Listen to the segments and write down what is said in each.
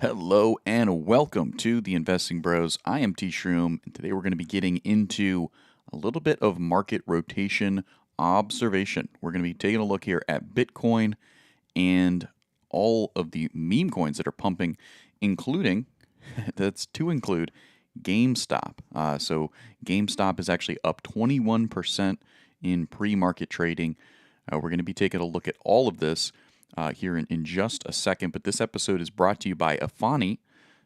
Hello and welcome to the Investing Bros. I am T Shroom, and today we're going to be getting into a little bit of market rotation observation. We're going to be taking a look here at Bitcoin and all of the meme coins that are pumping, including, that's to include GameStop. So GameStop is actually up 21% in pre-market trading. We're going to be taking a look at all of this here in just a second, but this episode is brought to you by Efani,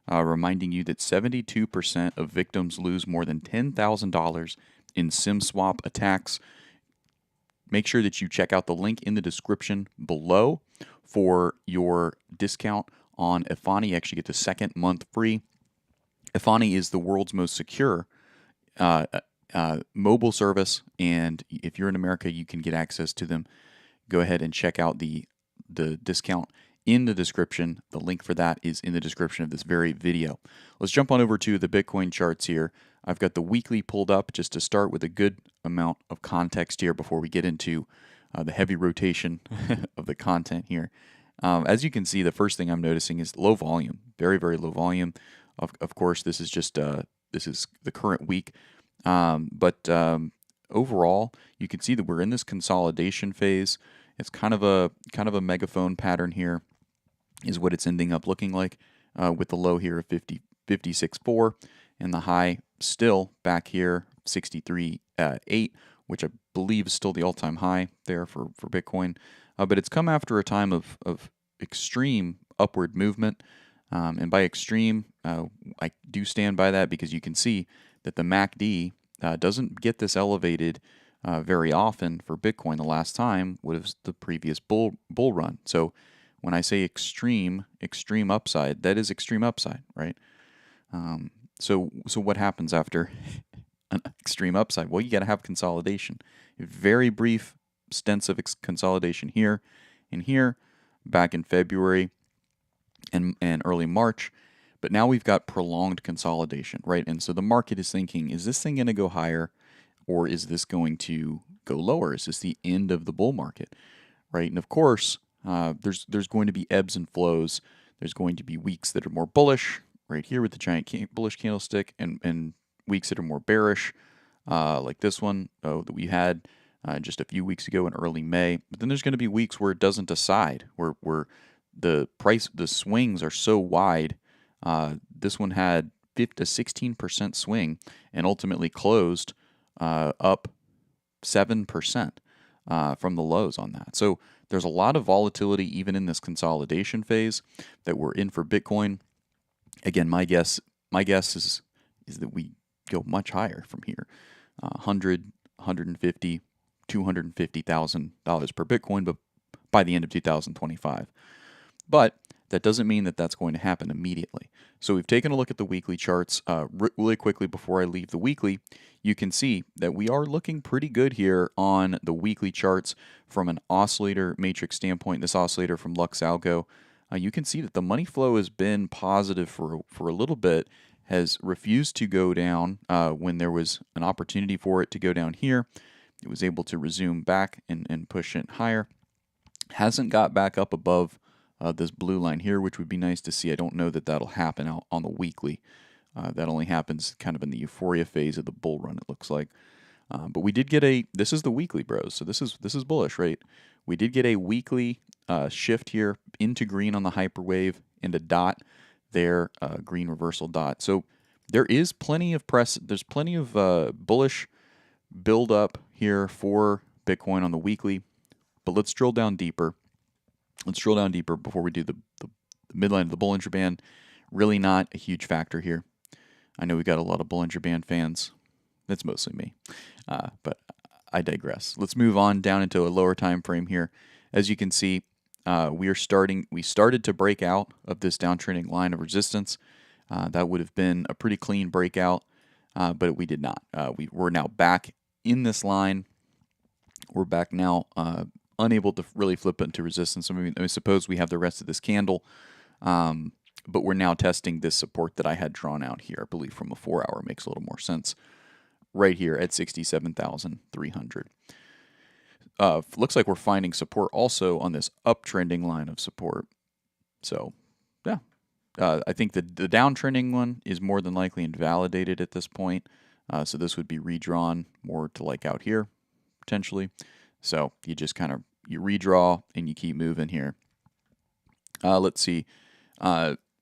reminding you that 72% of victims lose more than $10,000 in SIM swap attacks. Make sure that you check out the link in the description below for your discount on Efani. You actually get the second month free. Efani is the world's most secure mobile service, and if you're in America, you can get access to them. Go ahead and check out the discount in the description. The link for that is in the description of this very video. Let's jump on over to the Bitcoin charts here. I've got the weekly pulled up just to start with a good amount of context here before we get into the heavy rotation of the content here. As you can see, the first thing I'm noticing is low volume, very, very low volume. Of course, this is just this is the current week, but overall, you can see that we're in this consolidation phase. It's kind of a megaphone pattern here, is what it's ending up looking like, with the low here of 56.4 and the high still back here 63.8, which I believe is still the all-time high there for Bitcoin. But it's come after a time of extreme upward movement, and by extreme, I do stand by that because you can see that the MACD doesn't get this elevated very often for Bitcoin. The last time was the previous bull run. So when I say extreme upside, that is extreme upside, right? So what happens after an extreme upside? Well, you got to have consolidation. Very brief stints of consolidation here and here back in February and early March. But now we've got prolonged consolidation, right? And so the market is thinking, is this thing going to go higher? Or is this going to go lower? Is this the end of the bull market, right? And of course, there's going to be ebbs and flows. There's going to be weeks that are more bullish, right here with the giant bullish candlestick, and weeks that are more bearish, like this one that we had just a few weeks ago in early May. But then there's going to be weeks where it doesn't decide, where the swings are so wide. This one had 5 to 16% swing and ultimately closed up 7% from the lows on that. So there's a lot of volatility even in this consolidation phase that we're in for Bitcoin. Again, my guess is that we go much higher from here, 100, 150, $250,000 per Bitcoin, but by the end of 2025. But that doesn't mean that that's going to happen immediately. So we've taken a look at the weekly charts really quickly before I leave the weekly. You can see that we are looking pretty good here on the weekly charts from an oscillator matrix standpoint. This oscillator from LuxAlgo, you can see that the money flow has been positive for a little bit, has refused to go down when there was an opportunity for it to go down here. It was able to resume back and push it higher. Hasn't got back up above this blue line here, which would be nice to see. I don't know that that'll happen out on the weekly. That only happens kind of in the euphoria phase of the bull run, it looks like. But we did get this is the weekly, bros. So this is bullish, right? We did get a weekly shift here into green on the hyperwave and a dot there, green reversal dot. So there is plenty of there's plenty of bullish build up here for Bitcoin on the weekly. But let's drill down deeper. Let's drill down deeper before we do the midline of the Bollinger Band. Really not a huge factor here. I know we got a lot of Bollinger Band fans. That's mostly me, but I digress. Let's move on down into a lower time frame here. As you can see, we started to break out of this downtrending line of resistance. That would have been a pretty clean breakout, but we did not. We're now back in this line. We're back now, unable to really flip into resistance. I suppose we have the rest of this candle, but we're now testing this support that I had drawn out here. I believe from a 4-hour makes a little more sense. Right here at 67,300. Looks like we're finding support also on this uptrending line of support. So, yeah, I think the downtrending one is more than likely invalidated at this point. So this would be redrawn more to like out here, potentially. So you just kind of, you redraw and you keep moving here. Let's see.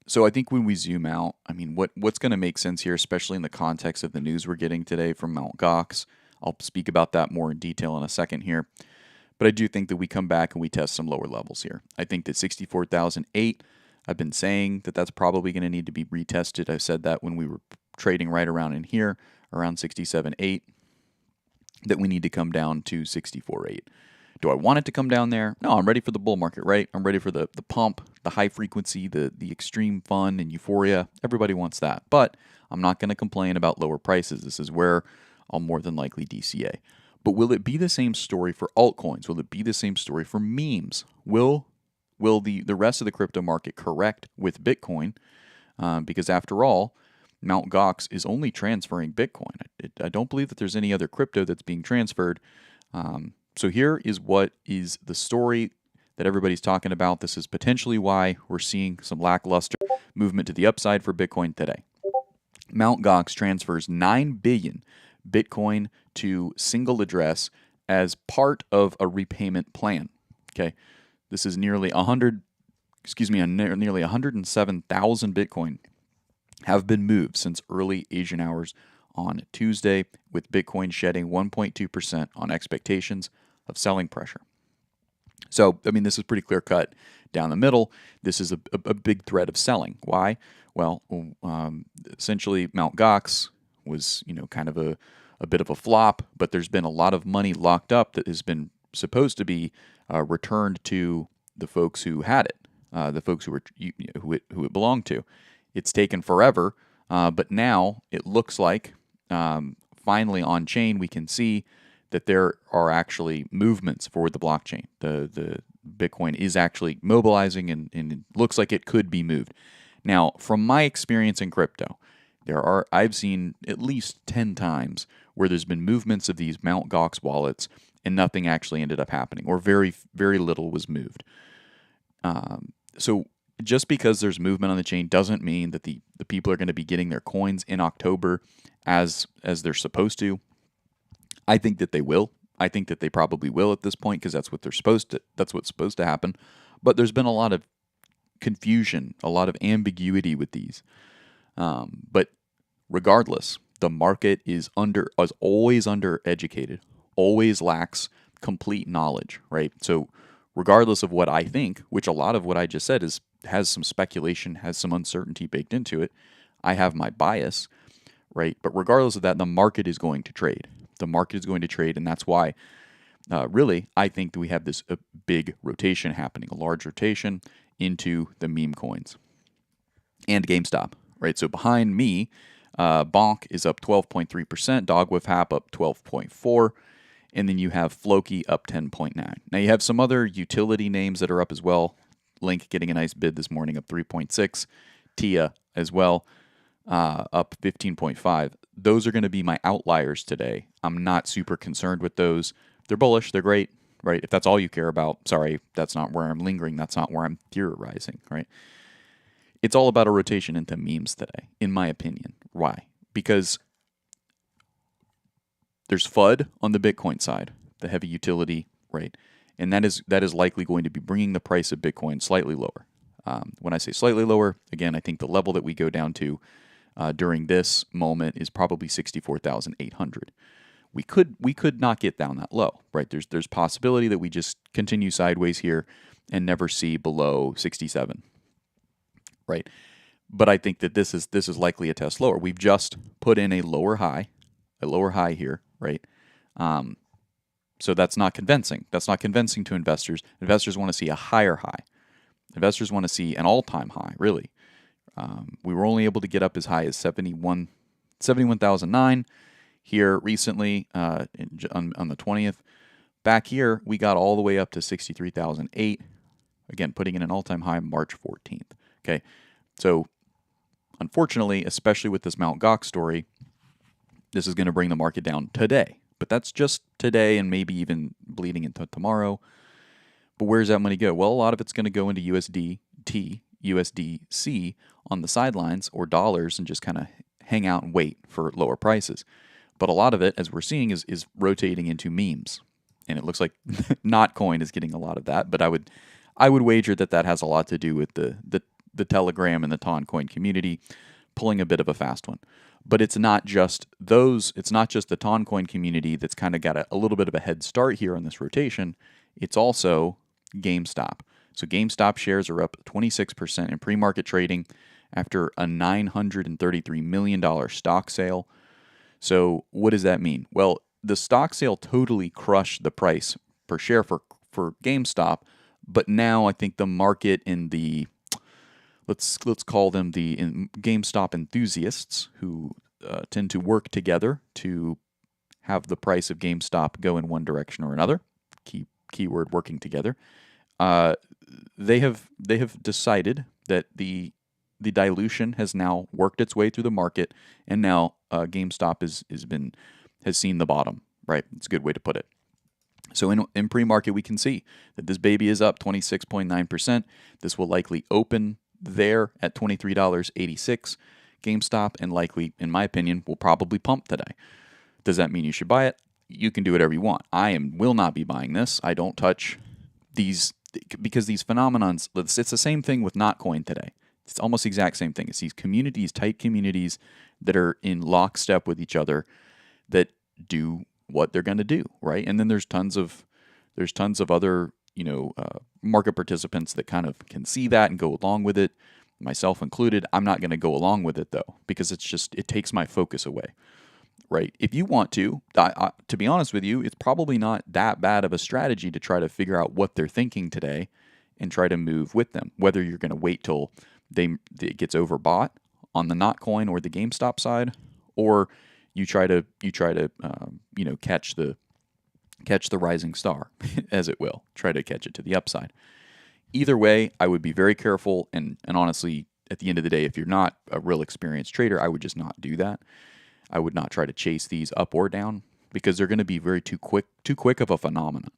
So I think when we zoom out, I mean, what's going to make sense here, especially in the context of the news we're getting today from Mt. Gox. I'll speak about that more in detail in a second here. But I do think that we come back and we test some lower levels here. I think that 64,008, I've been saying that that's probably going to need to be retested. I said that when we were trading right around in here, around 67.8, that we need to come down to 64.8. Do I want it to come down there? No, I'm ready for the bull market, right? I'm ready for the pump, the high frequency, the extreme fun and euphoria. Everybody wants that. But I'm not going to complain about lower prices. This is where I'll more than likely DCA. But will it be the same story for altcoins? Will it be the same story for memes? Will the rest of the crypto market correct with Bitcoin? Because after all, Mt. Gox is only transferring Bitcoin. I don't believe that there's any other crypto that's being transferred. So here is what is the story that everybody's talking about. This is potentially why we're seeing some lackluster movement to the upside for Bitcoin today. Mt. Gox transfers 9 billion Bitcoin to single address as part of a repayment plan. Okay, this is nearly nearly 107,000 Bitcoin have been moved since early Asian hours on Tuesday, with Bitcoin shedding 1.2% on expectations of selling pressure. So, I mean, this is pretty clear cut down the middle. This is a big threat of selling. Why? Well, essentially, Mt. Gox was, kind of a bit of a flop, but there's been a lot of money locked up that has been supposed to be returned to the folks who had it, the folks who it belonged to. It's taken forever, but now it looks like finally on chain we can see that there are actually movements for the blockchain. The Bitcoin is actually mobilizing and it looks like it could be moved. Now, from my experience in crypto, I've seen at least 10 times where there's been movements of these Mt. Gox wallets and nothing actually ended up happening, or very, very little was moved. So just because there's movement on the chain doesn't mean that the people are going to be getting their coins in October as they're supposed to. I think that they will. I think that they probably will at this point because that's what's supposed to happen. But there's been a lot of confusion, a lot of ambiguity with these. But regardless, the market is always undereducated, always lacks complete knowledge, right? So regardless of what I think, which a lot of what I just said has some speculation, has some uncertainty baked into it, I have my bias, right? But regardless of that, the market is going to trade. The market is going to trade, and that's why, really, I think that we have this big rotation happening, a large rotation into the meme coins and GameStop, right? So behind me, Bonk is up 12.3%, Dogwoof Hap up 12.4%, and then you have Floki up 10.9%. Now you have some other utility names that are up as well. Link getting a nice bid this morning, up 3.6%. Tia as well, up 15.5%. Those are going to be my outliers today. I'm not super concerned with those. They're bullish. They're great, right? If that's all you care about, sorry, that's not where I'm lingering. That's not where I'm theorizing, right? It's all about a rotation into memes today, in my opinion. Why? Because there's FUD on the Bitcoin side, the heavy utility, right? And that is likely going to be bringing the price of Bitcoin slightly lower. When I say slightly lower, again, I think the level that we go down to during this moment is probably 64,800. We could not get down that low, right? There's possibility that we just continue sideways here and never see below 67, right? But I think that this is likely a test lower. We've just put in a lower high here, right? So that's not convincing. That's not convincing to investors. Investors want to see a higher high. Investors want to see an all-time high, really. We were only able to get up as high as 71,009 here recently on the 20th. Back here, we got all the way up to 63,008. Again, putting in an all-time high March 14th. Okay, so unfortunately, especially with this Mt. Gox story, this is going to bring the market down today. But that's just today and maybe even bleeding into tomorrow. But where's that money go? Well, a lot of it's going to go into USDT, USDC on the sidelines or dollars and just kind of hang out and wait for lower prices. But a lot of it, as we're seeing, is rotating into memes. And it looks like Notcoin is getting a lot of that. But I would wager that has a lot to do with the Telegram and the Toncoin community pulling a bit of a fast one. But it's not just those. It's not just the Toncoin community that's kind of got a little bit of a head start here on this rotation. It's also GameStop. So GameStop shares are up 26% in pre-market trading after a $933 million stock sale. So what does that mean? Well, the stock sale totally crushed the price per share for GameStop, but now I think the market in the let's call them the GameStop enthusiasts who tend to work together to have the price of GameStop go in one direction or another. Keyword working together. They have decided that the dilution has now worked its way through the market, and now GameStop has seen the bottom. Right, it's a good way to put it. So in pre-market, we can see that this baby is up 26.9%. This will likely open there at $23.86. GameStop, and likely, in my opinion, will probably pump today. Does that mean you should buy it? You can do whatever you want. Will not be buying this. I don't touch these because these phenomenons. It's the same thing with Notcoin today. It's almost the exact same thing. It's these communities, tight communities that are in lockstep with each other that do what they're going to do, right? And then there's tons of other market participants that kind of can see that and go along with it, myself included. I'm not going to go along with it though, because it takes my focus away, right? If you want to be honest with you, it's probably not that bad of a strategy to try to figure out what they're thinking today and try to move with them. Whether you're going to wait till it gets overbought on the Notcoin or the GameStop side, or you try to catch the rising star, as it will. Try to catch it to the upside. Either way, I would be very careful, and honestly, at the end of the day, if you're not a real experienced trader, I would just not do that. I would not try to chase these up or down because they're going to be too quick of a phenomenon.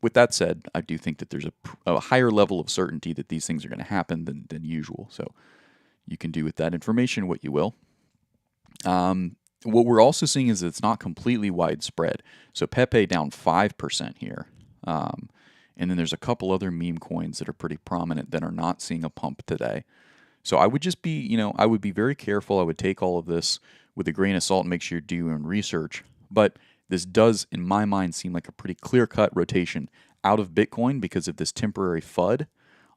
With that said, I do think that there's a higher level of certainty that these things are going to happen than usual. So you can do with that information what you will. What we're also seeing is that it's not completely widespread. So Pepe down 5% here. And then there's a couple other meme coins that are pretty prominent that are not seeing a pump today. So I would just be, I would be very careful. I would take all of this with a grain of salt and make sure you're doing research. But this does, in my mind, seem like a pretty clear-cut rotation out of Bitcoin because of this temporary FUD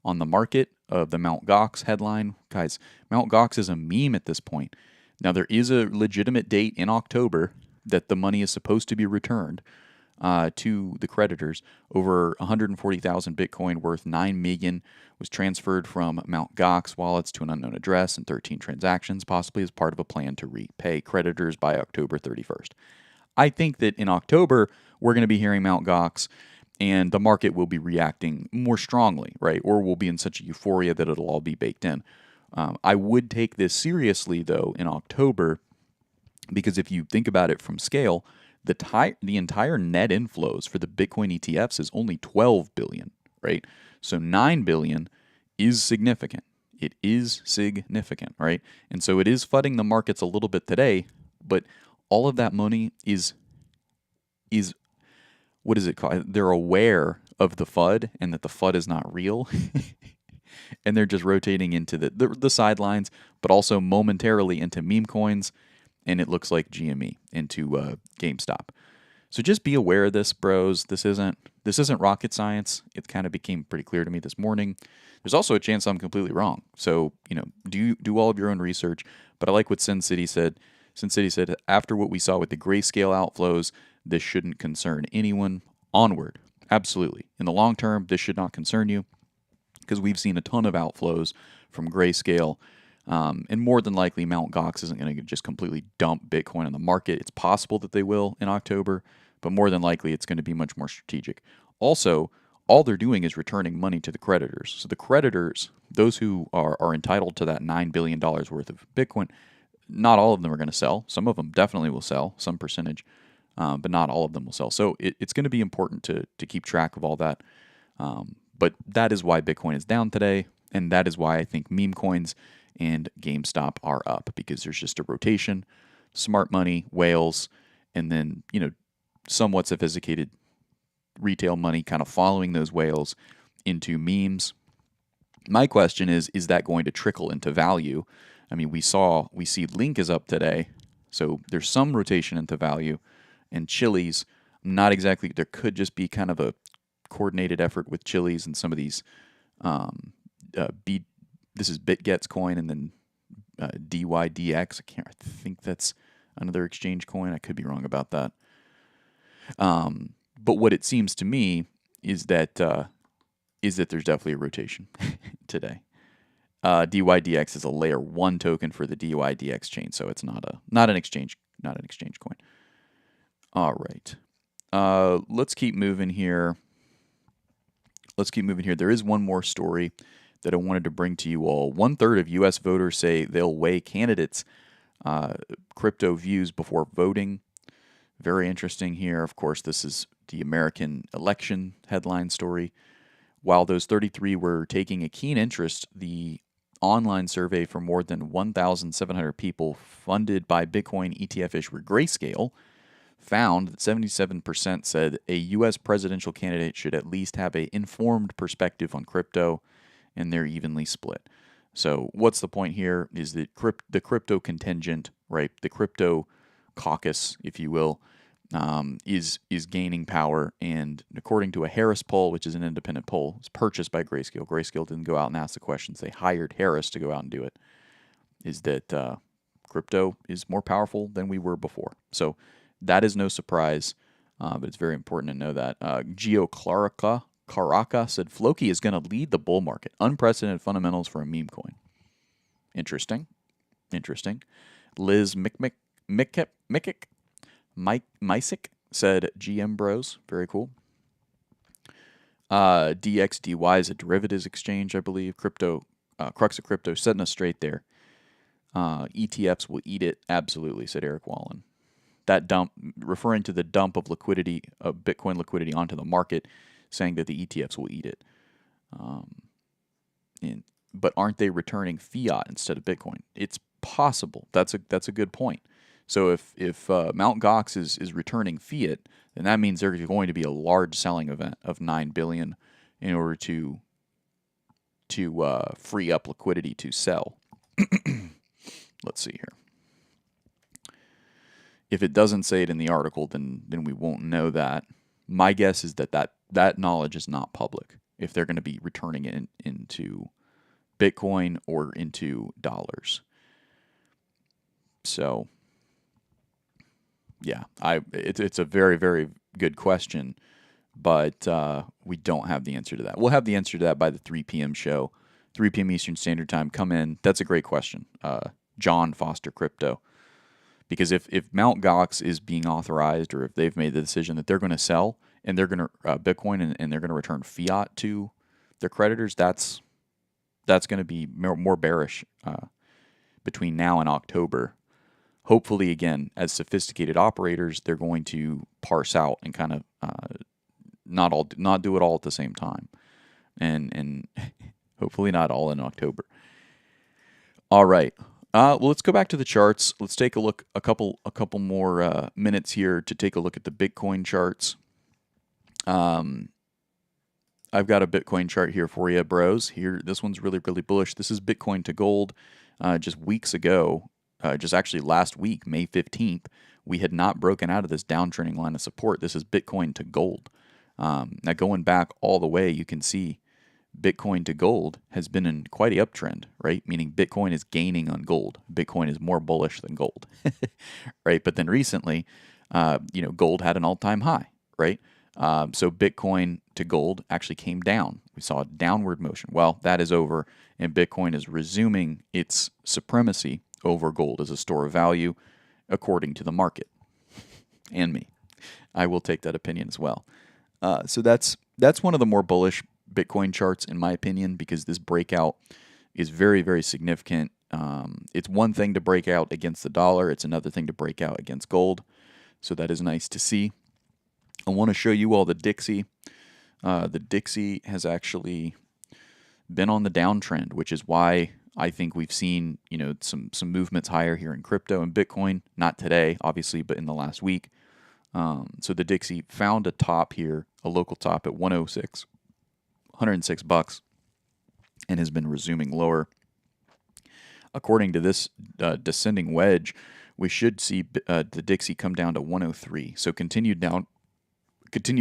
on the market of the Mt. Gox headline. Guys, Mt. Gox is a meme at this point. Now, there is a legitimate date in October that the money is supposed to be returned to the creditors. Over 140,000 Bitcoin worth $9 million was transferred from Mt. Gox wallets to an unknown address in 13 transactions, possibly as part of a plan to repay creditors by October 31st. I think that in October, we're going to be hearing Mt. Gox, and the market will be reacting more strongly, right? Or we'll be in such a euphoria that it'll all be baked in. I would take this seriously, though, in October, because if you think about it from scale, the entire net inflows for the Bitcoin ETFs is only $12 billion, right? So $9 billion is significant. It is significant, right? And so it is flooding the markets a little bit today, but all of that money is what is it called? They're aware of the FUD and that the FUD is not real. And they're just rotating into the sidelines, but also momentarily into meme coins, and it looks like GME into GameStop. So just be aware of this, bros. This isn't rocket science. It kind of became pretty clear to me this morning. There's also a chance I'm completely wrong. So do all of your own research. But I like what Sin City said. Sin City said after what we saw with the grayscale outflows, this shouldn't concern anyone. Onward, absolutely. In the long term, this should not concern you, because we've seen a ton of outflows from grayscale, and more than likely Mt. Gox isn't going to just completely dump Bitcoin on the market. It's possible that they will in October, but more than likely it's going to be much more strategic. Also, all they're doing is returning money to the creditors. So the creditors, those who are entitled to that $9 billion worth of Bitcoin, not all of them are going to sell. Some of them definitely will sell, some percentage, but not all of them will sell. So it's going to be important to keep track of all that. But that is why Bitcoin is down today. And that is why I think meme coins and GameStop are up, because there's just a rotation, smart money, whales, and then, somewhat sophisticated retail money kind of following those whales into memes. My question is that going to trickle into value? I mean, we see Link is up today, so there's some rotation into value. And Chili's, not exactly, there could just be kind of a coordinated effort with Chili's and some of these, this is BitGet's coin, and then DYDX. I think that's another exchange coin. I could be wrong about that. But what it seems to me is that there's definitely a rotation today. DYDX is a layer 1 token for the DYDX chain, so it's not an exchange coin. All right. Let's keep moving here. There is one more story that I wanted to bring to you all. 1/3 of U.S. voters say they'll weigh candidates' crypto views before voting. Very interesting here. Of course, this is the American election headline story. While those 33 were taking a keen interest, the online survey for more than 1,700 people funded by Bitcoin ETF issuer Grayscale found that 77% said a U.S. presidential candidate should at least have an informed perspective on crypto, and they're evenly split. So what's the point here is that the crypto contingent, right, the crypto caucus, if you will, is gaining power. And according to a Harris poll, which is an independent poll, it's purchased by Grayscale. Grayscale didn't go out and ask the questions. They hired Harris to go out and do it. Is that crypto is more powerful than we were before. So that is no surprise, but it's very important to know that. Gio Caraca said Floki is going to lead the bull market. Unprecedented fundamentals for a meme coin. Interesting. Liz Mysick said GM Bros. Very cool. DXDY is a derivatives exchange, I believe. Crux of Crypto setting us straight there. ETFs will eat it. Absolutely, said Eric Wallen. That dump, referring to the dump of liquidity, of Bitcoin liquidity onto the market, saying that the ETFs will eat it. But aren't they returning fiat instead of Bitcoin? It's possible. That's a good point. So if Mt. Gox is returning fiat, then that means there's going to be a large selling event of $9 billion in order to free up liquidity to sell. Let's see here. If it doesn't say it in the article, then we won't know that. My guess is that knowledge is not public, if they're going to be returning it into Bitcoin or into dollars. So, yeah, it's a very, very good question, but we don't have the answer to that. We'll have the answer to that by the 3 p.m. show, 3 p.m. Eastern Standard Time. Come in. That's a great question. John Foster Crypto. Because if Mt. Gox is being authorized, or if they've made the decision that they're going to sell and they're going to Bitcoin and they're going to return fiat to their creditors, that's going to be more bearish between now and October. Hopefully, again, as sophisticated operators, they're going to parse out and kind of not do it all at the same time, and hopefully not all in October. All right. Well, let's go back to the charts. Let's take a look, a couple more minutes here to take a look at the Bitcoin charts. I've got a Bitcoin chart here for you, bros. Here, this one's really, really bullish. This is Bitcoin to gold. Just weeks ago, just actually last week, May 15th, we had not broken out of this downtrending line of support. This is Bitcoin to gold. Now, going back all the way, you can see Bitcoin to gold has been in quite a uptrend, right? Meaning Bitcoin is gaining on gold. Bitcoin is more bullish than gold, right? But then recently, gold had an all-time high, right? So Bitcoin to gold actually came down. We saw a downward motion. Well, that is over, and Bitcoin is resuming its supremacy over gold as a store of value, according to the market and me. I will take that opinion as well. So that's one of the more bullish Bitcoin charts, in my opinion, because this breakout is very, very significant. It's one thing to break out against the dollar. It's another thing to break out against gold. So that is nice to see. I want to show you all the Dixie. The Dixie has actually been on the downtrend, which is why I think we've seen, some movements higher here in crypto and Bitcoin. Not today, obviously, but in the last week. So the Dixie found a top here, a local top at 106, $106, and has been resuming lower. According to this descending wedge, we should see the Dixie come down to 103. So continued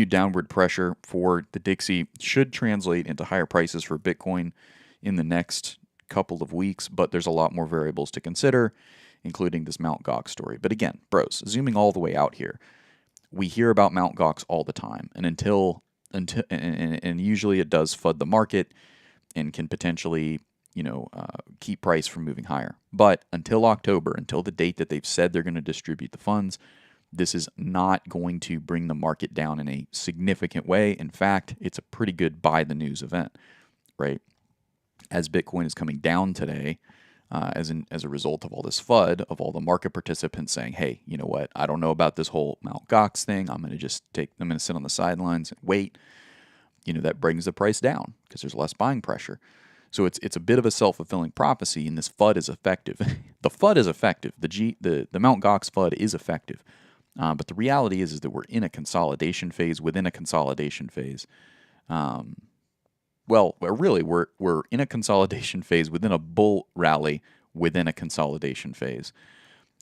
downward pressure for the Dixie should translate into higher prices for Bitcoin in the next couple of weeks, but there's a lot more variables to consider, including this Mt. Gox story. But again, bros, zooming all the way out here, we hear about Mt. Gox all the time, and and usually it does FUD the market and can potentially keep price from moving higher. But until October, until the date that they've said they're going to distribute the funds, this is not going to bring the market down in a significant way. In fact, it's a pretty good buy the news event, right? As Bitcoin is coming down today, as a result of all this FUD, of all the market participants saying, hey, you know what, I don't know about this whole Mt. Gox thing. I'm going to sit on the sidelines and wait. That brings the price down because there's less buying pressure. So it's a bit of a self-fulfilling prophecy, and this FUD is effective. The FUD is effective. The Mt. Gox FUD is effective. But the reality is that we're in a consolidation phase within a consolidation phase. We're in a consolidation phase within a bull rally within a consolidation phase.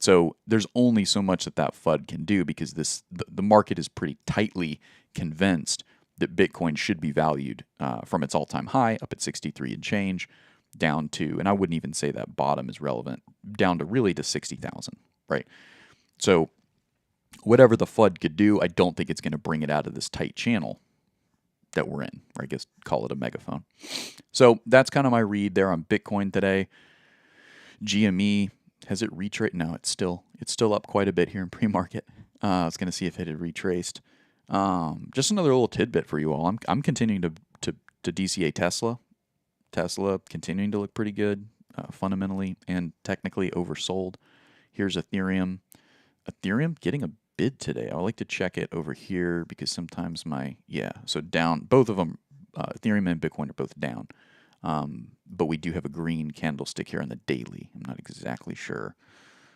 So there's only so much that FUD can do because the market is pretty tightly convinced that Bitcoin should be valued from its all-time high up at 63 and change down to, and I wouldn't even say that bottom is relevant, down to really to 60,000, right? So whatever the FUD could do, I don't think it's going to bring it out of this tight channel that we're in, or I guess call it a megaphone. So that's kind of my read there on Bitcoin today. GME, has it retraced? No, it's still up quite a bit here in pre-market. I was going to see if it had retraced. Just another little tidbit for you all. I'm continuing to DCA Tesla. Tesla continuing to look pretty good, fundamentally and technically oversold. Here's Ethereum. Ethereum getting a bid today. I like to check it over here because sometimes so down. Both of them, Ethereum and Bitcoin, are both down. But we do have a green candlestick here on the daily. I'm not exactly sure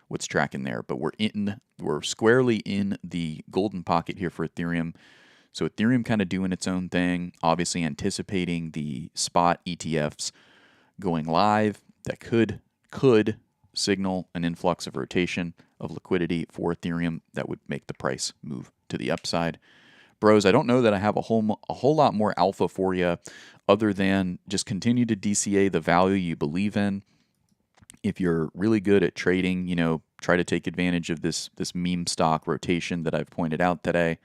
what's tracking there, but we're squarely in the golden pocket here for Ethereum. So Ethereum kind of doing its own thing, obviously anticipating the spot ETFs going live that could signal an influx of rotation of liquidity for Ethereum that would make the price move to the upside. Bros, I don't know that I have a whole lot more alpha for you other than just continue to DCA the value you believe in. If you're really good at trading, try to take advantage of this meme stock rotation that I've pointed out today.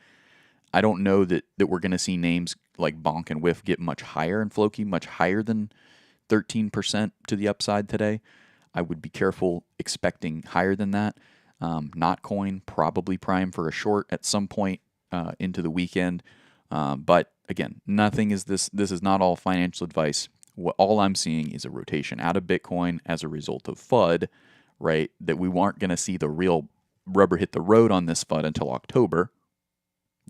I don't know that we're going to see names like Bonk and Whiff get much higher in Floki, much higher than 13% to the upside today. I would be careful expecting higher than that. Not Coin, probably prime for a short at some point into the weekend. But again, nothing is this is not all financial advice. All I'm seeing is a rotation out of Bitcoin as a result of FUD, right? That we aren't going to see the real rubber hit the road on this FUD until October.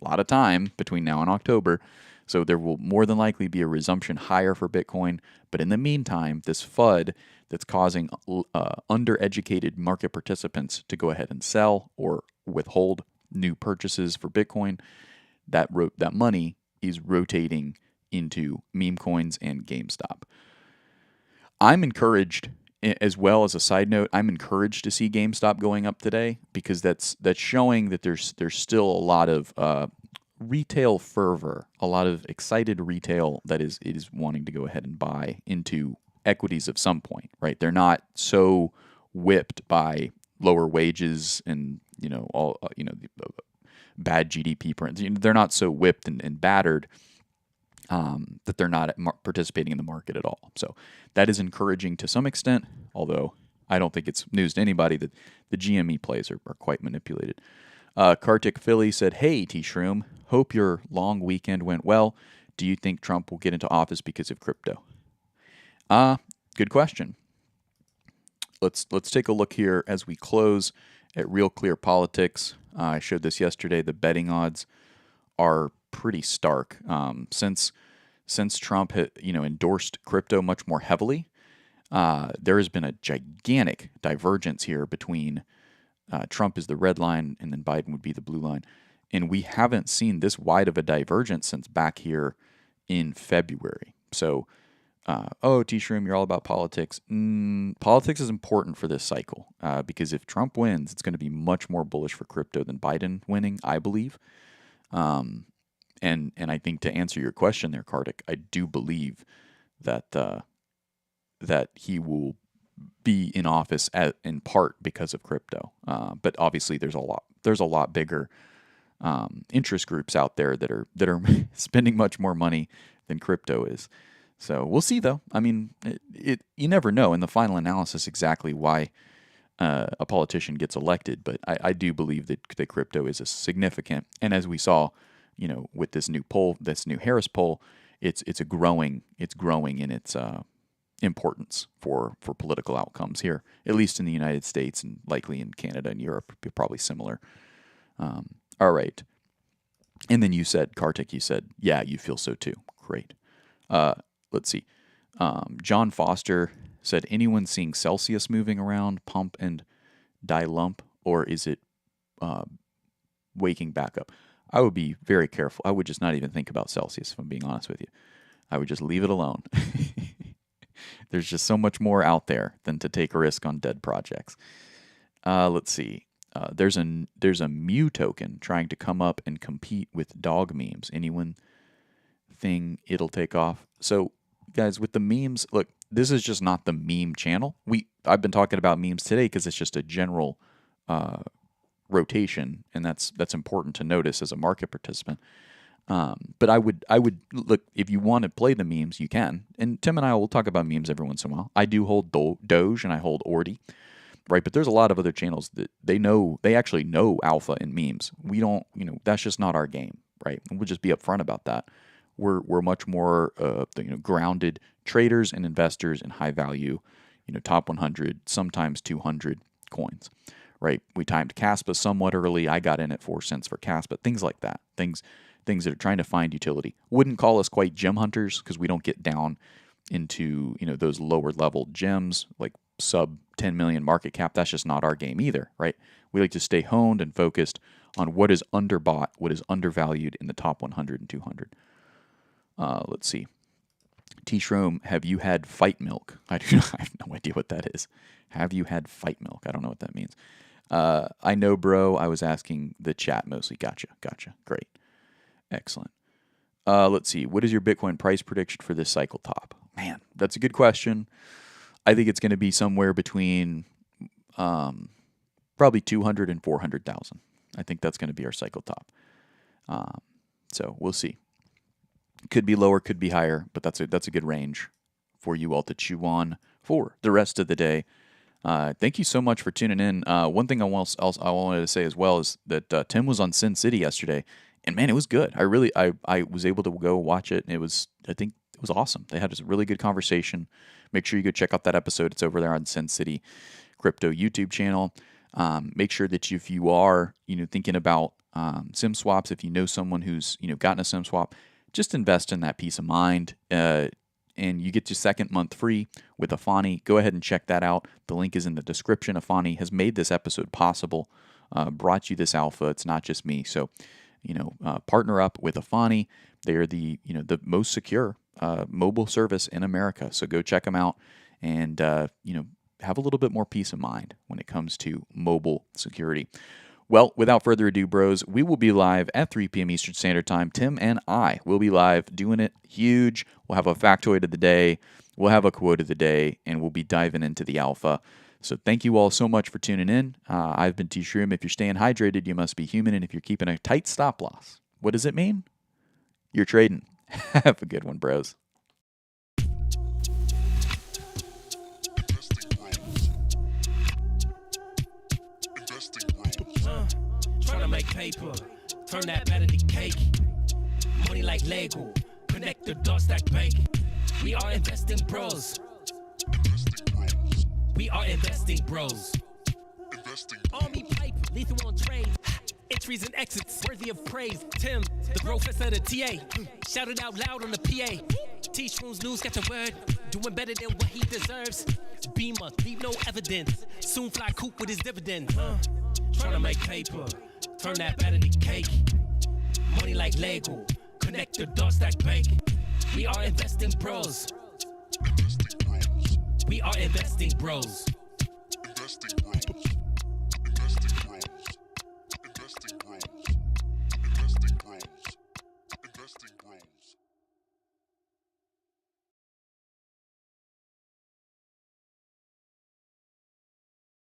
A lot of time between now and October. So there will more than likely be a resumption higher for Bitcoin. But in the meantime, this FUD that's causing undereducated market participants to go ahead and sell or withhold new purchases for Bitcoin, that money is rotating into meme coins and GameStop. I'm encouraged, as well as a side note, I'm encouraged to see GameStop going up today because that's showing that there's still a lot of retail fervor, a lot of excited retail that is wanting to go ahead and buy into equities of some point, right? They're not so whipped by lower wages and bad GDP prints. They're not so whipped and battered that they're not participating in the market at all. So that is encouraging to some extent, although I don't think it's news to anybody that the GME plays are quite manipulated. Kartik Philly said, "Hey, T-Shroom, hope your long weekend went well. Do you think Trump will get into office because of crypto?" Good question. Let's take a look here as we close at Real Clear Politics. I showed this yesterday. The betting odds are pretty stark. Since since Trump had, endorsed crypto much more heavily, there has been a gigantic divergence here between Trump is the red line and then Biden would be the blue line. And we haven't seen this wide of a divergence since back here in February. So, T-Shroom, you're all about politics. Politics is important for this cycle because if Trump wins, it's going to be much more bullish for crypto than Biden winning, I believe. And I think to answer your question there, Kartik, I do believe that that he will be in office in part because of crypto. But obviously, there's a lot bigger interest groups out there that are spending much more money than crypto is. So we'll see, though. I mean, you never know in the final analysis exactly why a politician gets elected, but I do believe that crypto is a significant. And as we saw, with this new poll, this new Harris poll, it's growing in its importance for political outcomes here, at least in the United States and likely in Canada and Europe, probably similar. All right. And then you said, Kartik, yeah, you feel so too. Great. Let's see. John Foster said, anyone seeing Celsius moving around, pump and die lump, or is it waking back up? I would be very careful. I would just not even think about Celsius, if I'm being honest with you. I would just leave it alone. There's just so much more out there than to take a risk on dead projects. Let's see. There's a Mew token trying to come up and compete with dog memes. Anyone think it'll take off? So, guys, with the memes, look, this is just not the meme channel. I've been talking about memes today because it's just a general rotation, and that's important to notice as a market participant. But I would look, if you want to play the memes, you can. And Tim and I will talk about memes every once in a while. I do hold Doge and I hold Ordi, right? But there's a lot of other channels that they actually know alpha and memes. We don't, that's just not our game, right? And we'll just be upfront about that. We're much more grounded traders and investors in high value, top 100, sometimes 200 coins, right? We timed Caspa somewhat early. I got in at 4 cents for Caspa, things like that. Things that are trying to find utility. Wouldn't call us quite gem hunters because we don't get down into those lower level gems like sub 10 million market cap. That's just not our game either, right? We like to stay honed and focused on what is underbought, what is undervalued in the top 100 and 200. Let's see. T-Shroom, have you had fight milk? I have no idea what that is. Have you had fight milk? I don't know what that means. I know, bro. I was asking the chat mostly. Gotcha. Great. Excellent. Let's see. What is your Bitcoin price prediction for this cycle top? Man, that's a good question. I think it's going to be somewhere between probably 200 and 400,000. I think that's going to be our cycle top. So we'll see. Could be lower, could be higher, but that's a good range for you all to chew on for the rest of the day. Thank you so much for tuning in. One thing I wanted to say as well is that Tim was on Sin City yesterday, and man, it was good. I was able to go watch it, and I think it was awesome. They had a really good conversation. Make sure you go check out that episode. It's over there on Sin City Crypto YouTube channel. Make sure that if you are thinking about SIM swaps, if you know someone who's gotten a SIM swap, just invest in that peace of mind. And you get your second month free with Efani. Go ahead and check that out. The link is in the description. Efani has made this episode possible, brought you this alpha. It's not just me. So, partner up with Efani. They are the most secure mobile service in America. So go check them out and, have a little bit more peace of mind when it comes to mobile security. Well, without further ado, bros, we will be live at 3 p.m. Eastern Standard Time. Tim and I will be live doing it huge. We'll have a factoid of the day. We'll have a quote of the day, and we'll be diving into the alpha. So thank you all so much for tuning in. I've been T-Shroom. If you're staying hydrated, you must be human. And if you're keeping a tight stop loss, what does it mean? You're trading. Have a good one, bros. Trying to make paper, turn that better to cake. Money like Lego, connect the dots that bank. We are investing bros. We are investing bros. Army pipe, lethal on trade. Entries and exits worthy of praise. Tim, the professor of the TA. Shouted out loud on the PA. T-Shrooms News got the word. Doing better than what he deserves. Beamer, leave no evidence. Soon fly coop with his dividend. Trying to make paper. Turn that better to cake. Money like Lego. Connect the dots that bank. We are investing bros. We are investing bros.